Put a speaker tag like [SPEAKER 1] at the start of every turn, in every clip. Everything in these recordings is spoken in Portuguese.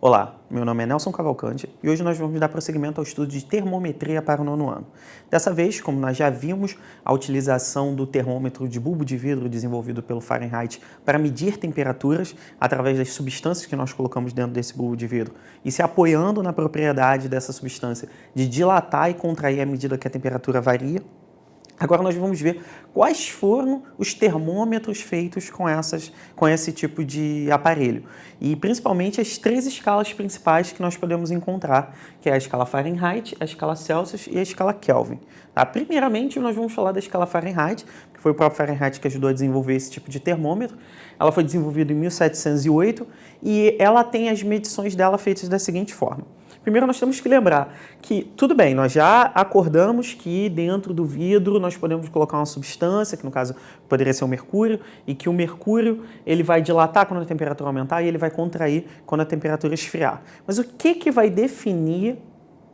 [SPEAKER 1] Olá, meu nome é Nelson Cavalcante e hoje nós vamos dar prosseguimento ao estudo de termometria para o 9º ano. Dessa vez, como nós já vimos a utilização do termômetro de bulbo de vidro desenvolvido pelo Fahrenheit para medir temperaturas através das substâncias que nós colocamos dentro desse bulbo de vidro e se apoiando na propriedade dessa substância de dilatar e contrair à medida que a temperatura varia. Agora nós vamos ver quais foram os termômetros feitos com esse tipo de aparelho. E principalmente as 3 escalas principais que nós podemos encontrar, que é a escala Fahrenheit, a escala Celsius e a escala Kelvin. Tá? Primeiramente, nós vamos falar da escala Fahrenheit, que foi o próprio Fahrenheit que ajudou a desenvolver esse tipo de termômetro. Ela foi desenvolvida em 1708 e ela tem as medições dela feitas da seguinte forma. Primeiro, nós temos que lembrar que, tudo bem, nós já acordamos que dentro do vidro nós podemos colocar uma substância, que no caso poderia ser o mercúrio, e que o mercúrio ele vai dilatar quando a temperatura aumentar e ele vai contrair quando a temperatura esfriar. Mas o que vai definir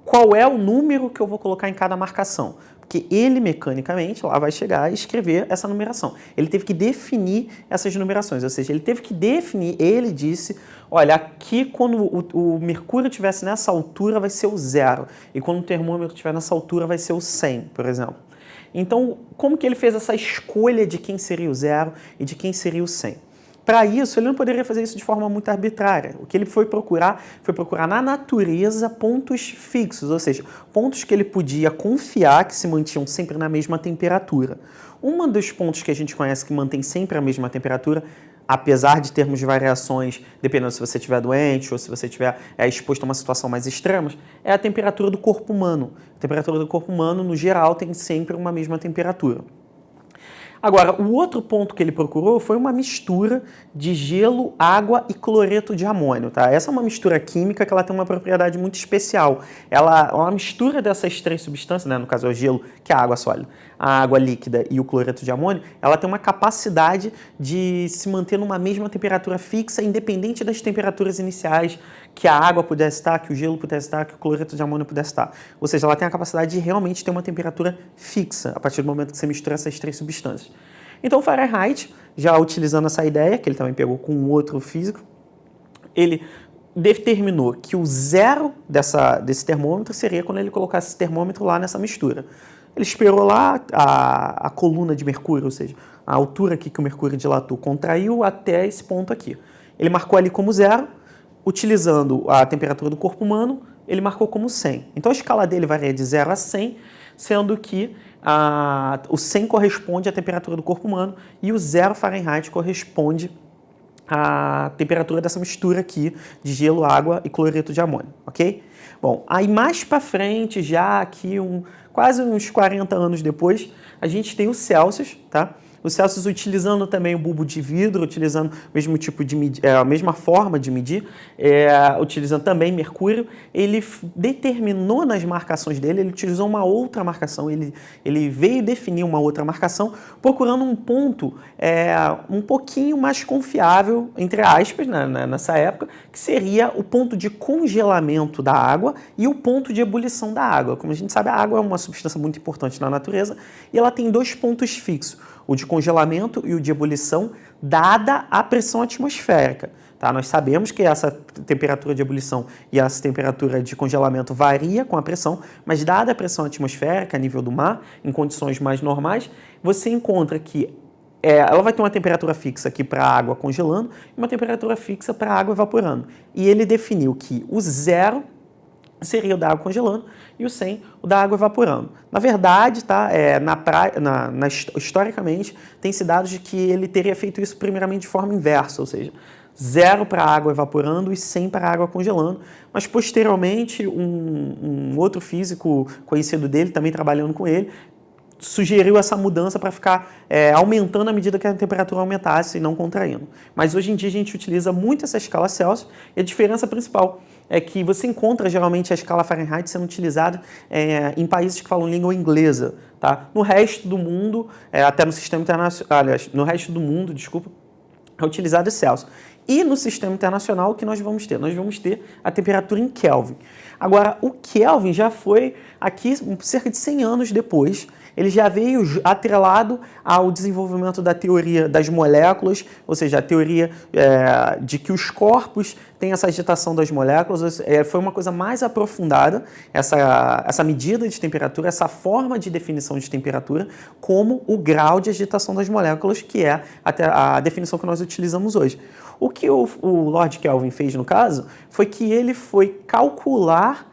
[SPEAKER 1] qual é o número que eu vou colocar em cada marcação? Porque ele, mecanicamente, lá vai chegar e escrever essa numeração. Ele teve que definir essas numerações, ou seja, ele teve que definir, ele disse, olha, aqui quando o mercúrio estivesse nessa altura vai ser o 0, e quando o termômetro estiver nessa altura vai ser o 100, por exemplo. Então, como que ele fez essa escolha de quem seria o 0 e de quem seria o 100? Para isso, ele não poderia fazer isso de forma muito arbitrária. O que ele foi procurar na natureza pontos fixos, ou seja, pontos que ele podia confiar que se mantinham sempre na mesma temperatura. Um dos pontos que a gente conhece que mantém sempre a mesma temperatura, apesar de termos variações, dependendo se você estiver doente ou se você estiver exposto a uma situação mais extrema, é a temperatura do corpo humano. A temperatura do corpo humano, no geral, tem sempre uma mesma temperatura. Agora, o outro ponto que ele procurou foi uma mistura de gelo, água e cloreto de amônio, tá? Essa é uma mistura química que ela tem uma propriedade muito especial. Ela é uma mistura dessas 3 substâncias, né? No caso é o gelo, que é a água sólida, a água líquida e o cloreto de amônio, ela tem uma capacidade de se manter numa mesma temperatura fixa, independente das temperaturas iniciais que a água pudesse estar, que o gelo pudesse estar, que o cloreto de amônio pudesse estar. Ou seja, ela tem a capacidade de realmente ter uma temperatura fixa a partir do momento que você mistura essas 3 substâncias. Então, o Fahrenheit, já utilizando essa ideia, que ele também pegou com um outro físico, ele determinou que o 0 desse termômetro seria quando ele colocasse esse termômetro lá nessa mistura. Ele esperou lá a coluna de mercúrio, ou seja, a altura aqui que o mercúrio dilatou, contraiu até esse ponto aqui. Ele marcou ali como 0, utilizando a temperatura do corpo humano, ele marcou como 100. Então, a escala dele varia de 0 a 100, sendo que o 100 corresponde à temperatura do corpo humano e o 0 Fahrenheit corresponde à temperatura dessa mistura aqui de gelo, água e cloreto de amônio, ok? Bom, aí mais para frente, já aqui quase uns 40 anos depois, a gente tem o Celsius, tá? O Celsius utilizando também o bulbo de vidro, utilizando o mesmo tipo de a mesma forma de medir, utilizando também mercúrio, ele determinou nas marcações dele, ele utilizou uma outra marcação, ele veio definir uma outra marcação, procurando um ponto um pouquinho mais confiável, entre aspas, nessa época, que seria o ponto de congelamento da água e o ponto de ebulição da água. Como a gente sabe, a água é uma substância muito importante na natureza e ela tem 2 pontos fixos, o de congelamento e o de ebulição, dada a pressão atmosférica. Tá? Nós sabemos que essa temperatura de ebulição e essa temperatura de congelamento varia com a pressão, mas dada a pressão atmosférica a nível do mar, em condições mais normais, você encontra que ela vai ter uma temperatura fixa aqui para a água congelando e uma temperatura fixa para a água evaporando. E ele definiu que o 0 seria o da água congelando e o 100 o da água evaporando. Na verdade, tá, historicamente, tem-se dados de que ele teria feito isso primeiramente de forma inversa, ou seja, 0 para a água evaporando e 100 para a água congelando, mas posteriormente um outro físico conhecido dele, também trabalhando com ele, sugeriu essa mudança para ficar aumentando à medida que a temperatura aumentasse e não contraindo. Mas hoje em dia a gente utiliza muito essa escala Celsius e a diferença principal é que você encontra geralmente a escala Fahrenheit sendo utilizada em países que falam língua inglesa. Tá? No resto do mundo, até no sistema internacional, aliás, no resto do mundo, desculpa, é utilizado o Celsius. E no sistema internacional, o que nós vamos ter? Nós vamos ter a temperatura em Kelvin. Agora, o Kelvin já foi aqui cerca de 100 anos depois, ele já veio atrelado ao desenvolvimento da teoria das moléculas, ou seja, a teoria de que os corpos têm essa agitação das moléculas. Foi uma coisa mais aprofundada, essa medida de temperatura, essa forma de definição de temperatura, como o grau de agitação das moléculas, que é a definição que nós utilizamos hoje. O que o Lord Kelvin fez, no caso, foi que ele foi calcular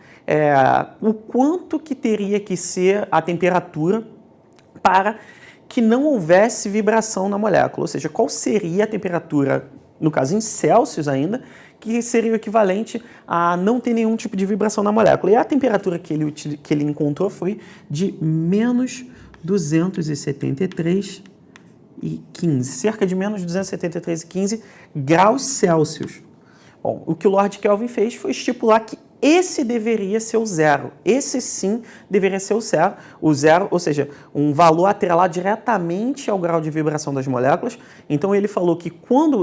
[SPEAKER 1] o quanto que teria que ser a temperatura para que não houvesse vibração na molécula, ou seja, qual seria a temperatura, no caso em Celsius ainda, que seria o equivalente a não ter nenhum tipo de vibração na molécula. E a temperatura que ele encontrou foi de menos 273,15, cerca de menos 273,15 graus Celsius. Bom, o que o Lord Kelvin fez foi estipular que esse deveria ser o zero. Esse sim deveria ser o zero, ou seja, um valor atrelado diretamente ao grau de vibração das moléculas. Então ele falou que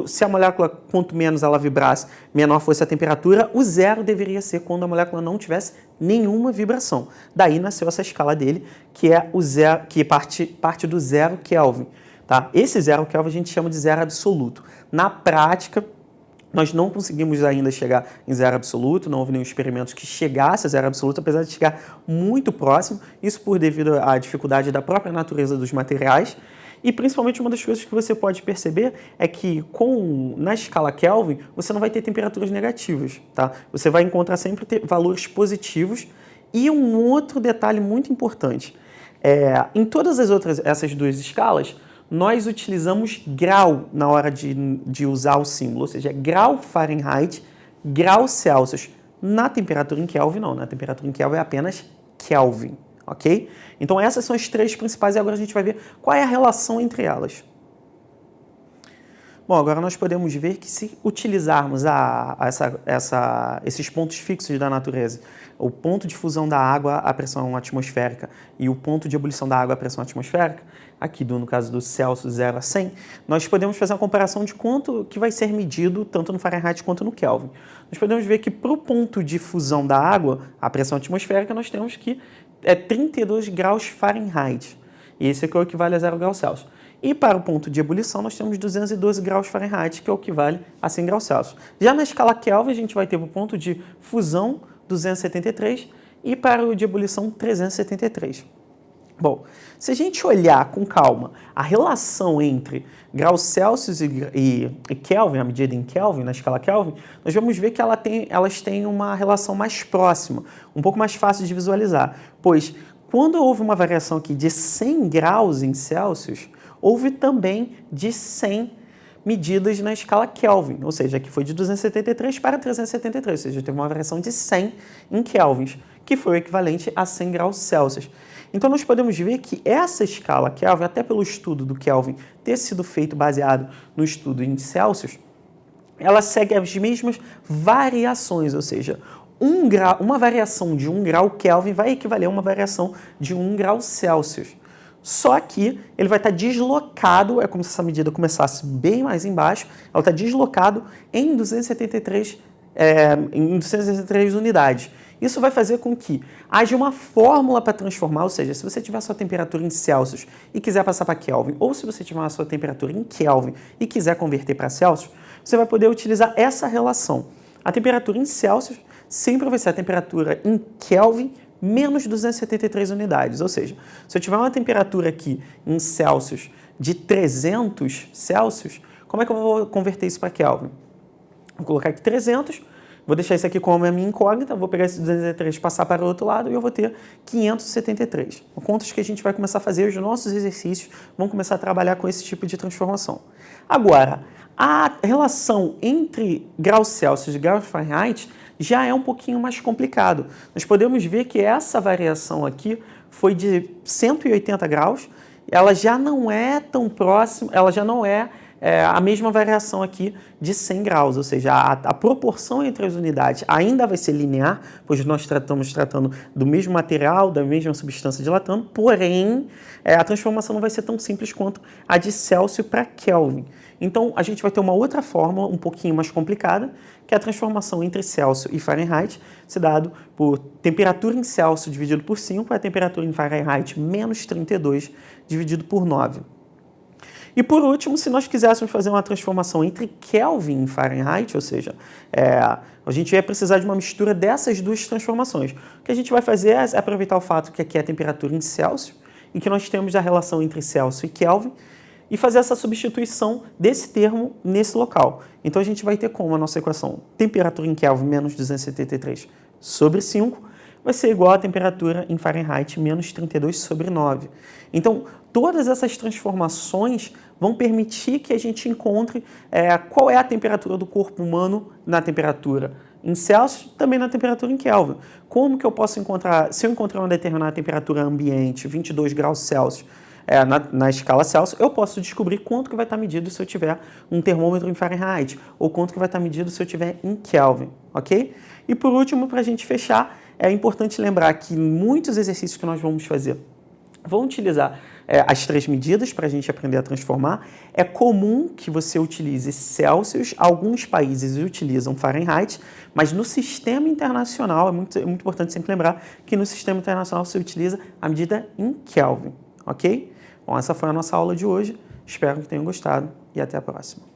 [SPEAKER 1] se a molécula, quanto menos ela vibrasse, menor fosse a temperatura, o zero deveria ser quando a molécula não tivesse nenhuma vibração. Daí nasceu essa escala dele, que é o zero, que parte do 0 Kelvin. Tá? Esse 0 Kelvin a gente chama de zero absoluto. Na prática, nós não conseguimos ainda chegar em zero absoluto, não houve nenhum experimento que chegasse a zero absoluto, apesar de chegar muito próximo, isso devido à dificuldade da própria natureza dos materiais. E principalmente uma das coisas que você pode perceber é que na escala Kelvin você não vai ter temperaturas negativas, tá? Você vai encontrar sempre valores positivos. E um outro detalhe muito importante, em todas essas duas escalas, nós utilizamos grau na hora de usar o símbolo, ou seja, grau Fahrenheit, grau Celsius. Na temperatura em Kelvin, não. Na temperatura em Kelvin é apenas Kelvin, ok? Então essas são as três principais e agora a gente vai ver qual é a relação entre elas. Bom, agora nós podemos ver que se utilizarmos esses pontos fixos da natureza, o ponto de fusão da água à pressão atmosférica e o ponto de ebulição da água à pressão atmosférica, aqui no caso do Celsius 0 a 100, nós podemos fazer uma comparação de quanto que vai ser medido tanto no Fahrenheit quanto no Kelvin. Nós podemos ver que para o ponto de fusão da água à pressão atmosférica, nós temos que 32 graus Fahrenheit, e esse aqui é o equivale a 0 graus Celsius. E para o ponto de ebulição, nós temos 212 graus Fahrenheit, que é o que equivale a 100 graus Celsius. Já na escala Kelvin, a gente vai ter o ponto de fusão 273 e para o de ebulição 373. Bom, se a gente olhar com calma a relação entre graus Celsius e Kelvin, a medida em Kelvin, na escala Kelvin, nós vamos ver que elas têm uma relação mais próxima, um pouco mais fácil de visualizar, pois quando houve uma variação aqui de 100 graus em Celsius, houve também de 100 medidas na escala Kelvin, ou seja, aqui foi de 273 para 373, ou seja, teve uma variação de 100 em Kelvins, que foi o equivalente a 100 graus Celsius. Então, nós podemos ver que essa escala Kelvin, até pelo estudo do Kelvin ter sido feito baseado no estudo em Celsius, ela segue as mesmas variações, ou seja, uma variação de 1 grau Kelvin vai equivaler a uma variação de 1 grau Celsius. Só que ele vai estar deslocado, é como se essa medida começasse bem mais embaixo, ela está deslocado em 273 unidades. Isso vai fazer com que haja uma fórmula para transformar, ou seja, se você tiver a sua temperatura em Celsius e quiser passar para Kelvin, ou se você tiver a sua temperatura em Kelvin e quiser converter para Celsius, você vai poder utilizar essa relação. A temperatura em Celsius sempre vai ser a temperatura em Kelvin menos 273 unidades, ou seja, se eu tiver uma temperatura aqui em Celsius de 300 Celsius, como é que eu vou converter isso para Kelvin? Vou colocar aqui 300, vou deixar isso aqui como a minha incógnita, vou pegar esse 273 e passar para o outro lado e eu vou ter 573. Contas que a gente vai começar a fazer, os nossos exercícios vão começar a trabalhar com esse tipo de transformação. Agora, a relação entre graus Celsius e graus Fahrenheit já é um pouquinho mais complicado. Nós podemos ver que essa variação aqui foi de 180 graus, ela já não é tão próxima, ela já não é a mesma variação aqui de 100 graus, ou seja, a proporção entre as unidades ainda vai ser linear, pois nós estamos tratando do mesmo material, da mesma substância dilatando, porém, a transformação não vai ser tão simples quanto a de Celsius para Kelvin. Então, a gente vai ter uma outra fórmula um pouquinho mais complicada, que é a transformação entre Celsius e Fahrenheit, se dado por temperatura em Celsius dividido por 5, é a temperatura em Fahrenheit menos 32 dividido por 9. E por último, se nós quiséssemos fazer uma transformação entre Kelvin e Fahrenheit, ou seja, a gente vai precisar de uma mistura dessas duas transformações. O que a gente vai fazer é aproveitar o fato que aqui é a temperatura em Celsius e que nós temos a relação entre Celsius e Kelvin, e fazer essa substituição desse termo nesse local. Então a gente vai ter como a nossa equação temperatura em Kelvin menos 273 sobre 5 vai ser igual a temperatura em Fahrenheit menos 32 sobre 9. Então todas essas transformações vão permitir que a gente encontre qual é a temperatura do corpo humano na temperatura em Celsius, também na temperatura em Kelvin. Como que eu posso encontrar, se eu encontrar uma determinada temperatura ambiente, 22 graus Celsius, na escala Celsius, eu posso descobrir quanto que vai estar medido se eu tiver um termômetro em Fahrenheit, ou quanto que vai estar medido se eu tiver em Kelvin, ok? E por último, para a gente fechar, é importante lembrar que muitos exercícios que nós vamos fazer vão utilizar as 3 medidas para a gente aprender a transformar. É comum que você utilize Celsius, alguns países utilizam Fahrenheit, mas no sistema internacional, é muito importante sempre lembrar que no sistema internacional você utiliza a medida em Kelvin, ok? Bom, essa foi a nossa aula de hoje, espero que tenham gostado e até a próxima.